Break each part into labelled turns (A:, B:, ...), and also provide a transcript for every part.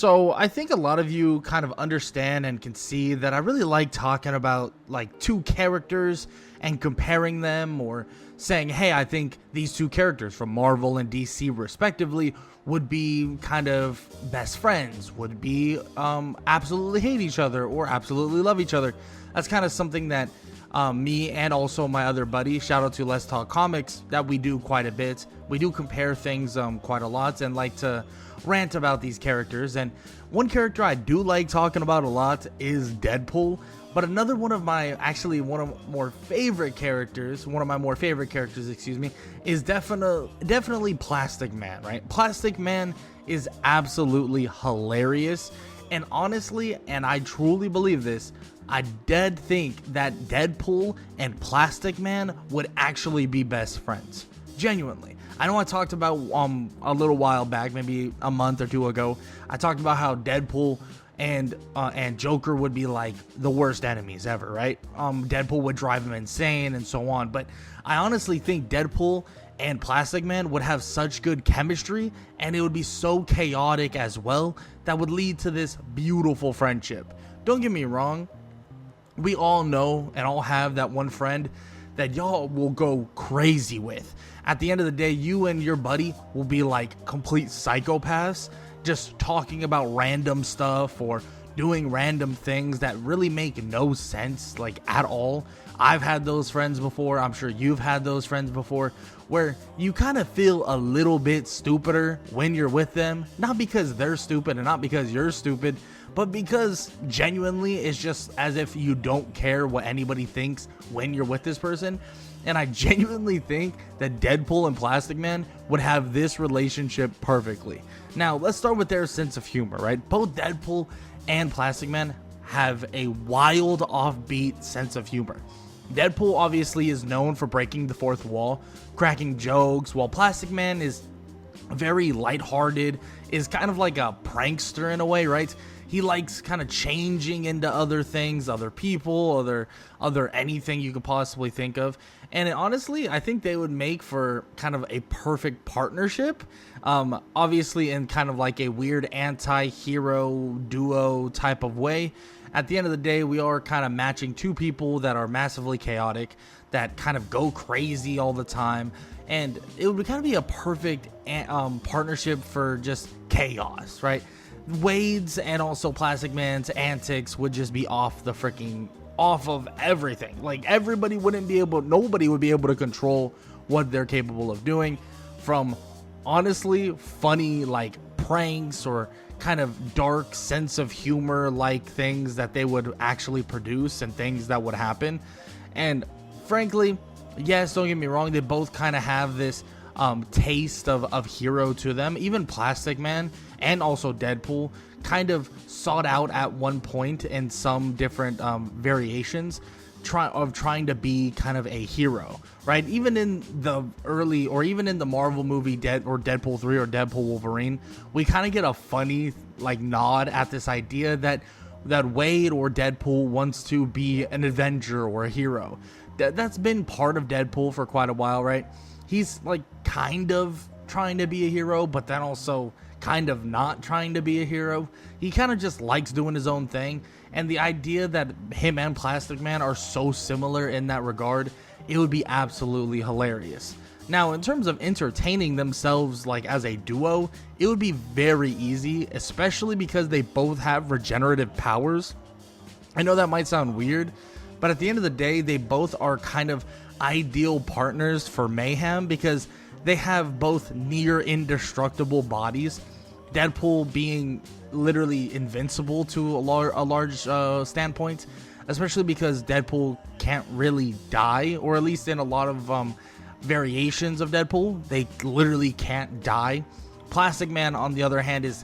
A: So I think a lot of you kind of understand and can see that I really like talking about like two characters and comparing them, or saying, hey, I think these two characters from Marvel and DC respectively would be kind of best friends, would be absolutely hate each other or absolutely love each other. That's kind of something that me and also my other buddy, shout out to Let's Talk Comics, that we do quite a bit. We do compare things quite a lot and like to rant about these characters. And one character I do like talking about a lot is Deadpool. But another one of my more favorite characters, is definitely Plastic Man, right? Plastic Man is absolutely hilarious. And honestly, and I truly believe this, I did think that Deadpool and Plastic Man would actually be best friends. Genuinely. I know I talked about a little while back, maybe a month or two ago, I talked about how Deadpool and Joker would be like the worst enemies ever, right? Deadpool would drive him insane and so on. But I honestly think Deadpool and Plastic Man would have such good chemistry, and it would be so chaotic as well, that would lead to this beautiful friendship. Don't get me wrong, we all know and all have that one friend that y'all will go crazy with. At the end of the day, you and your buddy will be like complete psychopaths, just talking about random stuff or doing random things that really make no sense, like at all. I've had those friends before. I'm sure you've had those friends before, where you kind of feel a little bit stupider when you're with them. Not because they're stupid and not because you're stupid, but because genuinely it's just as if you don't care what anybody thinks when you're with this person. And I genuinely think that Deadpool and Plastic Man would have this relationship perfectly. Now, let's start with their sense of humor, right? Both Deadpool and Plastic Man have a wild, offbeat sense of humor. Deadpool obviously is known for breaking the fourth wall, cracking jokes, while Plastic Man is very lighthearted, is kind of like a prankster in a way, right? He likes kind of changing into other things, other people, other anything you could possibly think of. And honestly, I think they would make for kind of a perfect partnership. Obviously in kind of like a weird anti-hero duo type of way. At the end of the day, we are kind of matching two people that are massively chaotic, that kind of go crazy all the time. And it would kind of be a perfect partnership for just chaos, right? Wade's and also Plastic Man's antics would just be off of everything. Like nobody would be able to control what they're capable of doing, from honestly funny like pranks or kind of dark sense of humor like things that they would actually produce and things that would happen. And frankly, yes, don't get me wrong, they both kind of have this taste of hero to them. Even Plastic Man and also Deadpool kind of sought out at one point in some different variations trying to be kind of a hero, right? Even in the early, or even in the Marvel movie Deadpool 3 or Deadpool Wolverine, we kind of get a funny like nod at this idea that Wade or Deadpool wants to be an Avenger or a hero. That's been part of Deadpool for quite a while, right? He's like kind of trying to be a hero, but then also kind of not trying to be a hero. He kind of just likes doing his own thing. And the idea that him and Plastic Man are so similar in that regard, it would be absolutely hilarious. Now, in terms of entertaining themselves like as a duo, it would be very easy, especially because they both have regenerative powers. I know that might sound weird, but at the end of the day, they both are kind of ideal partners for mayhem because they have both near indestructible bodies. Deadpool being literally invincible to a large standpoint, especially because Deadpool can't really die, or at least in a lot of variations of Deadpool, they literally can't die. Plastic Man, on the other hand, is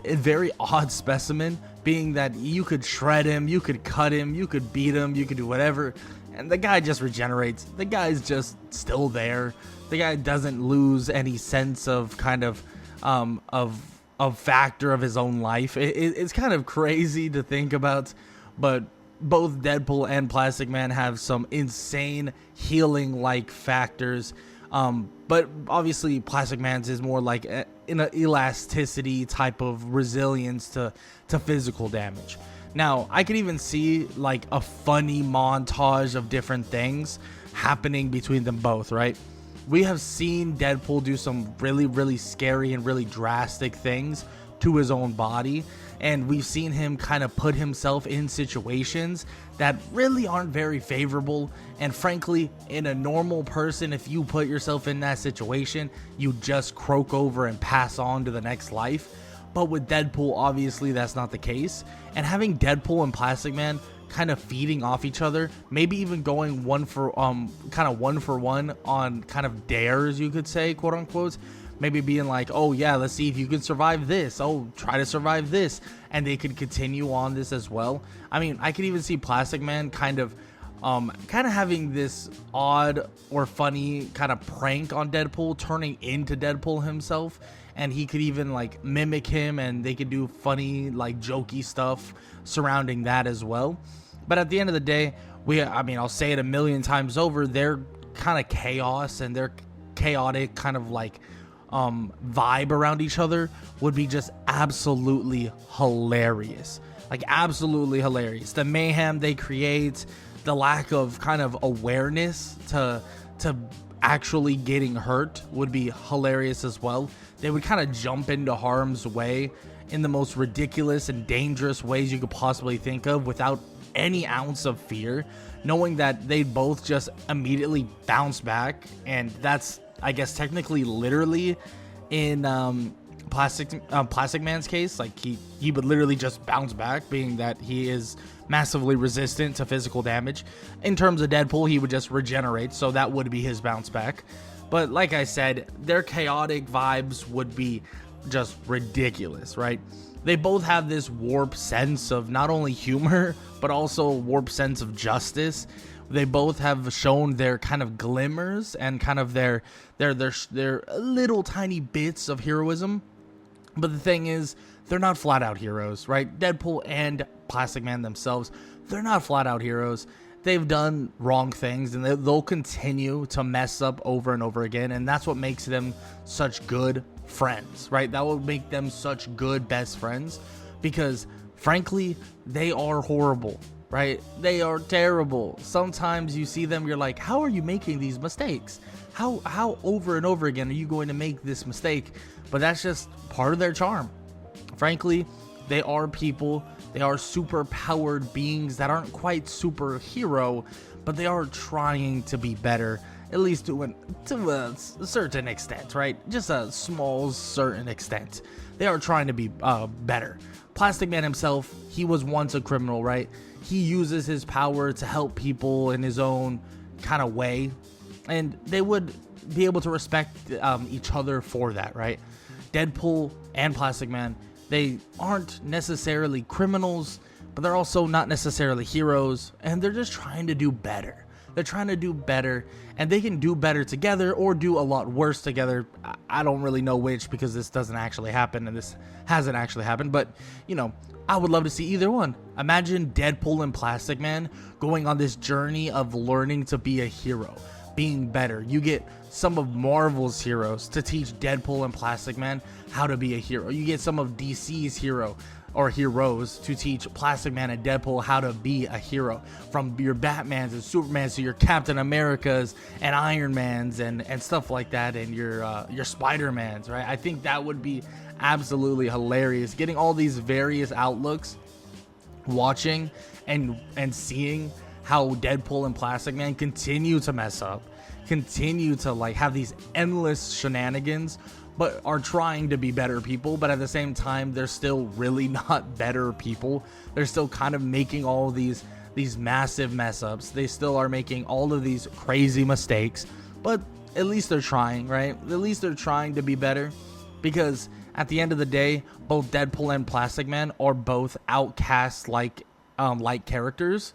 A: a very odd specimen, being that you could shred him, you could cut him, you could beat him, you could do whatever, and the guy just regenerates. The guy's just still there. The guy doesn't lose any sense of kind of factor of his own life. It's kind of crazy to think about, but both Deadpool and Plastic Man have some insane healing like factors. But obviously Plastic Man's is more like in an elasticity type of resilience to physical damage. Now, I could even see like a funny montage of different things happening between them both, right? We have seen Deadpool do some really, really scary and really drastic things to his own body, and we've seen him kind of put himself in situations that really aren't very favorable. And frankly, in a normal person, if you put yourself in that situation, you just croak over and pass on to the next life. But with Deadpool, obviously that's not the case. And having Deadpool and Plastic Man kind of feeding off each other, maybe even going one for one on kind of dares, you could say, quote unquote. Maybe being like, oh yeah, let's see if you can survive this. Oh, try to survive this. And they could continue on this as well. I mean, I could even see Plastic Man kind of having this odd or funny kind of prank on Deadpool, turning into Deadpool himself. And he could even like mimic him, and they could do funny, like jokey stuff surrounding that as well. But at the end of the day, I'll say it a million times over, their kind of chaos and their chaotic kind of like vibe around each other would be just absolutely hilarious. Like absolutely hilarious. The mayhem they create, the lack of kind of awareness to actually getting hurt would be hilarious as well. They would kind of jump into harm's way in the most ridiculous and dangerous ways you could possibly think of without any ounce of fear, knowing that they'd both just immediately bounce back. And that's, I guess, technically literally in Plastic Man's case. Like he would literally just bounce back, being that he is massively resistant to physical damage. In terms of Deadpool, he would just regenerate, so that would be his bounce back. But like I said, their chaotic vibes would be just ridiculous, right? They both have this warped sense of not only humor, but also a warped sense of justice. They both have shown their kind of glimmers and kind of their little tiny bits of heroism. But the thing is, they're not flat out heroes, right? Deadpool and Plastic Man themselves, they're not flat out heroes. They've done wrong things, and they'll continue to mess up over and over again. And that's what makes them such good friends, right? That will make them such good best friends, because frankly, they are horrible, right? They are terrible. Sometimes you see them, you're like, how are you making these mistakes? How over and over again are you going to make this mistake? But that's just part of their charm. Frankly, they are people. They are super powered beings that aren't quite superhero, but they are trying to be better, at least to a certain extent, right? Just a small certain extent. They are trying to be better. Plastic Man himself, he was once a criminal, right? He uses his power to help people in his own kind of way, and they would be able to respect each other for that, right? Deadpool and Plastic Man, they aren't necessarily criminals, but they're also not necessarily heroes, and they're just trying to do better. They're trying to do better, and they can do better together or do a lot worse together. I don't really know which, because this doesn't actually happen, and this hasn't actually happened, but, you know, I would love to see either one. Imagine Deadpool and Plastic Man going on this journey of learning to be a hero, being better. You get some of Marvel's heroes to teach Deadpool and Plastic Man how to be a hero. You get some of DC's heroes to teach Plastic Man and Deadpool how to be a hero. From your Batmans and Supermans to your Captain Americas and Iron Mans and stuff like that, and your Spider-Mans, right? I think that would be absolutely hilarious. Getting all these various outlooks, watching and seeing how Deadpool and Plastic Man continue to mess up, continue to like have these endless shenanigans, but are trying to be better people. But at the same time, they're still really not better people. They're still kind of making all these massive mess ups. They still are making all of these crazy mistakes, but at least they're trying, right? At least they're trying to be better, because at the end of the day, both Deadpool and Plastic Man are both outcast like characters,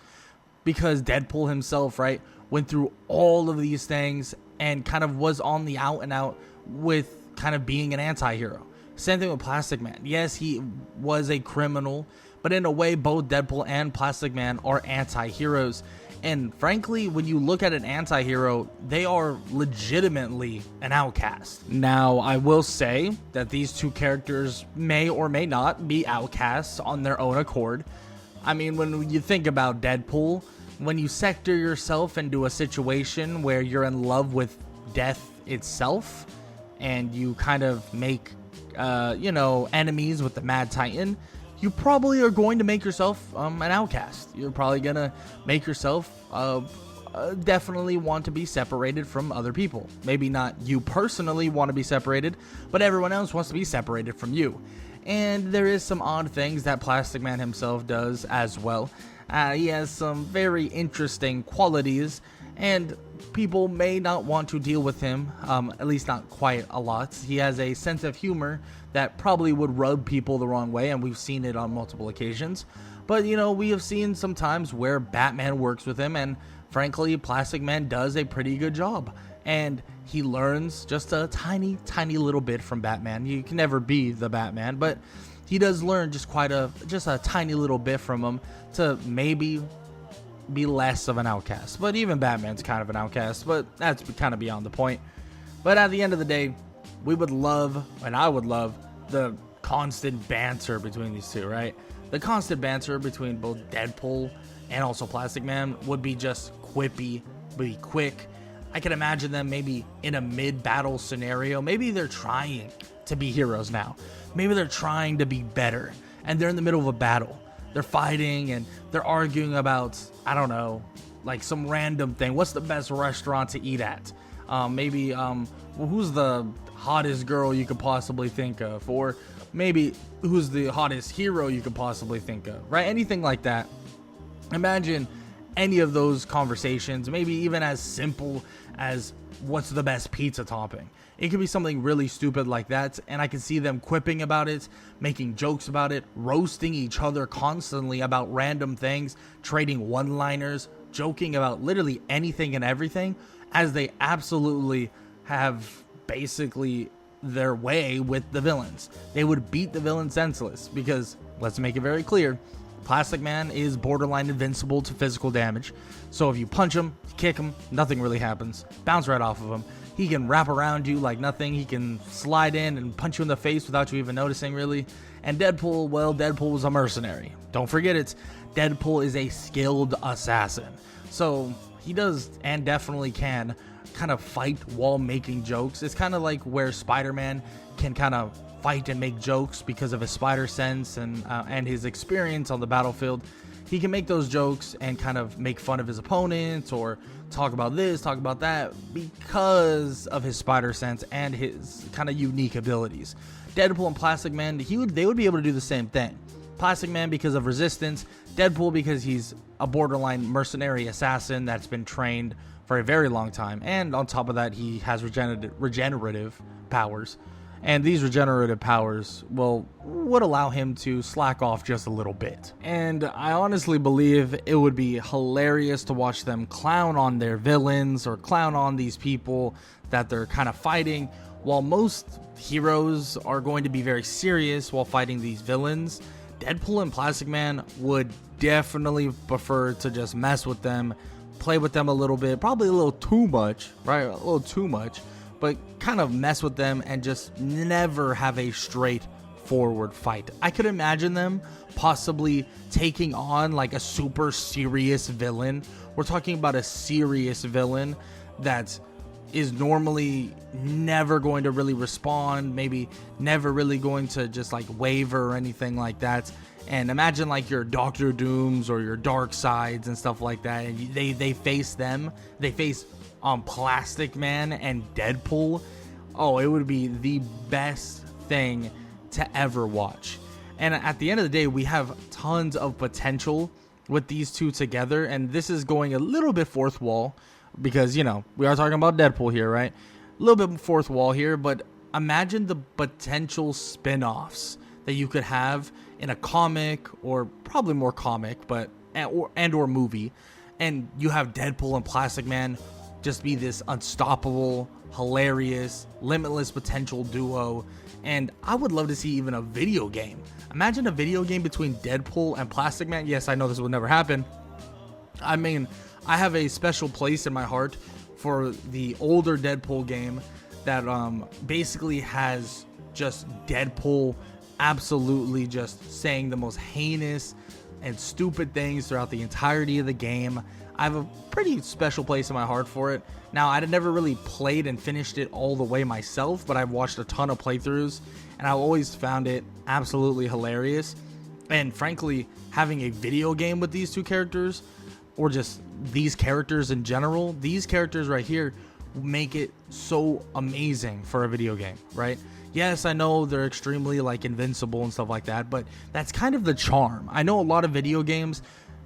A: because Deadpool himself, right, went through all of these things and kind of was on the out and out with kind of being an anti-hero. Same thing with Plastic Man. Yes, he was a criminal, but in a way, both Deadpool and Plastic Man are anti-heroes. And frankly, when you look at an anti-hero, they are legitimately an outcast. Now, I will say that these two characters may or may not be outcasts on their own accord. I mean, when you think about Deadpool, when you sector yourself into a situation where you're in love with death itself, and you kind of make, enemies with the Mad Titan, you probably are going to make yourself an outcast. You're probably going to make yourself definitely want to be separated from other people. Maybe not you personally want to be separated, but everyone else wants to be separated from you. And there is some odd things that Plastic Man himself does as well. He has some very interesting qualities, and people may not want to deal with him, at least not quite a lot. He has a sense of humor that probably would rub people the wrong way, and we've seen it on multiple occasions. But, we have seen some times where Batman works with him, and frankly, Plastic Man does a pretty good job. And he learns just a tiny, tiny little bit from Batman. You can never be the Batman, but he does learn just a tiny little bit from him to maybe be less of an outcast. But even Batman's kind of an outcast, but that's kind of beyond the point. But at the end of the day, we would love, and I would love, the constant banter between these two, right? The constant banter between both Deadpool and also Plastic Man would be just quippy, be quick. I can imagine them maybe in a mid-battle scenario. Maybe they're trying to be heroes now. Maybe they're trying to be better, and they're in the middle of a battle. They're fighting and they're arguing about, I don't know, like some random thing. What's the best restaurant to eat at? Who's the hottest girl you could possibly think of? Or maybe who's the hottest hero you could possibly think of, right? Anything like that. Imagine any of those conversations, maybe even as simple as what's the best pizza topping. It could be something really stupid like that, and I can see them quipping about it, making jokes about it, roasting each other constantly about random things, trading one-liners, joking about literally anything and everything, as they absolutely have basically their way with the villains. They would beat the villain senseless because, let's make it very clear, Plastic Man is borderline invincible to physical damage. So if you punch him, kick him, nothing really happens. Bounce right off of him. He can wrap around you like nothing. He can slide in and punch you in the face without you even noticing, really. And Deadpool, well, Deadpool was a mercenary. Don't forget it. Deadpool is a skilled assassin. So he does and definitely can kind of fight while making jokes. It's kind of like where Spider-Man can kind of fight and make jokes because of his spider sense and his experience on the battlefield. He can make those jokes and kind of make fun of his opponents or talk about this, talk about that because of his spider sense and his kind of unique abilities. Deadpool and Plastic Man, they would be able to do the same thing. Plastic Man because of resistance, Deadpool because he's a borderline mercenary assassin that's been trained for a very long time, and on top of that, he has regenerative powers. And these regenerative powers would allow him to slack off just a little bit. And I honestly believe it would be hilarious to watch them clown on their villains or clown on these people that they're kind of fighting. While most heroes are going to be very serious while fighting these villains, Deadpool and Plastic Man would definitely prefer to just mess with them, play with them a little bit, probably a little too much, right? A little too much. But kind of mess with them and just never have a straightforward fight. I could imagine them possibly taking on like a super serious villain. We're talking about a serious villain that is normally never going to really respond, maybe never really going to just like waver or anything like that. And imagine like your Doctor Dooms or your Dark Sides and stuff like that, and they face them. They face Plastic Man and Deadpool. Oh, it would be the best thing to ever watch. And at the end of the day, we have tons of potential with these two together, and this is going a little bit fourth wall because, we are talking about Deadpool here, right? A little bit fourth wall here, but imagine the potential spin-offs that you could have in a comic, or probably more comic, but or movie, and you have Deadpool and Plastic Man just be this unstoppable, hilarious, limitless potential duo. And I would love to see even a video game. Imagine a video game between Deadpool and Plastic Man. Yes, I know this would never happen. I mean, I have a special place in my heart for the older Deadpool game that basically has just Deadpool absolutely just saying the most heinous and stupid things throughout the entirety of the game. I have a pretty special place in my heart for it. Now, I'd never really played and finished it all the way myself, but I've watched a ton of playthroughs, and I've always found it absolutely hilarious. And frankly, having a video game with these two characters, or just these characters in general, these characters right here make it so amazing for a video game, right? Yes, I know they're extremely like Invincible and stuff like that, but that's kind of the charm. I know a lot of video games,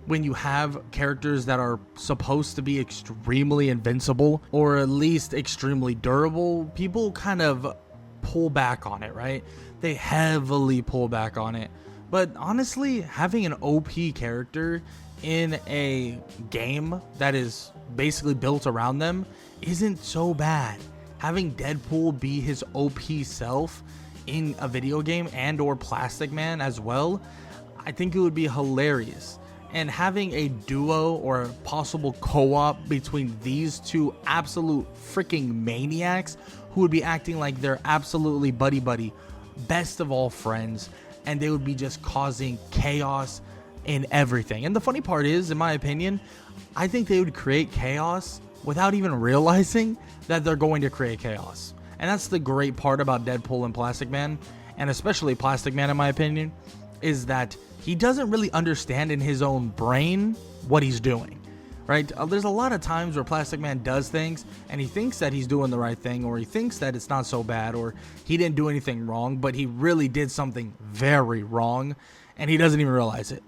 A: when you have characters that are supposed to be extremely invincible or at least extremely durable, people kind of pull back on it, right? They heavily pull back on it. But honestly, having an OP character in a game that is basically built around them isn't so bad. Having Deadpool be his OP self in a video game and or Plastic Man as well, I think it would be hilarious. And having a duo or a possible co-op between these two absolute freaking maniacs who would be acting like they're absolutely buddy-buddy, best of all friends, and they would be just causing chaos in everything. And the funny part is, in my opinion, I think they would create chaos without even realizing that they're going to create chaos. And that's the great part about Deadpool and Plastic Man, and especially Plastic Man in my opinion, is that he doesn't really understand in his own brain what he's doing, right? There's a lot of times where Plastic Man does things and he thinks that he's doing the right thing, or he thinks that it's not so bad, or he didn't do anything wrong, but he really did something very wrong and he doesn't even realize it.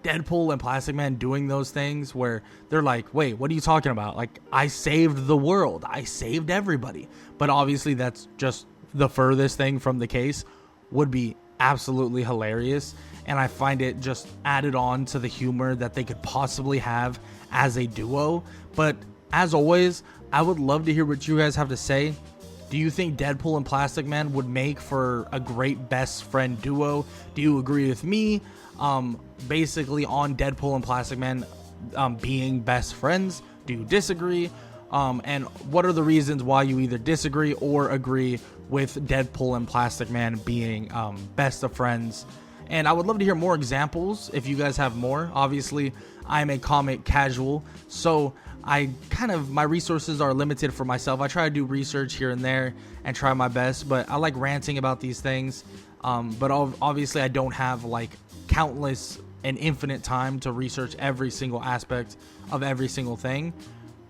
A: Deadpool and Plastic Man doing those things where they're like, wait, what are you talking about? Like, I saved the world. I saved everybody. But obviously that's just the furthest thing from the case. Would be absolutely hilarious. And I find it just added on to the humor that they could possibly have as a duo. But as always, I would love to hear what you guys have to say. Do you think Deadpool and Plastic Man would make for a great best friend duo? Do you agree with me? Basically on Deadpool and Plastic Man being best friends? Do you disagree? And what are the reasons why you either disagree or agree with Deadpool and Plastic Man being best of friends? And I would love to hear more examples if you guys have more. Obviously, I'm a comic casual, so my resources are limited for myself. I try to do research here and there and try my best, but I like ranting about these things. But obviously I don't have like countless and infinite time to research every single aspect of every single thing.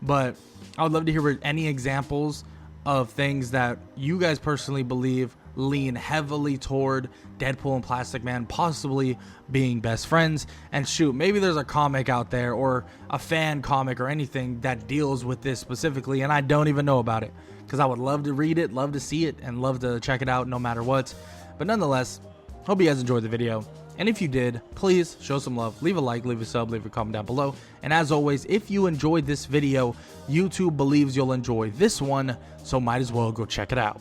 A: But I would love to hear any examples of things that you guys personally believe lean heavily toward Deadpool and Plastic Man possibly being best friends. And shoot, maybe there's a comic out there or a fan comic or anything that deals with this specifically and I don't even know about it, because I would love to read it, love to see it, and love to check it out no matter what. But nonetheless, hope you guys enjoyed the video. And if you did, please show some love. Leave a like, leave a sub, leave a comment down below. And as always, if you enjoyed this video, YouTube believes you'll enjoy this one, so might as well go check it out.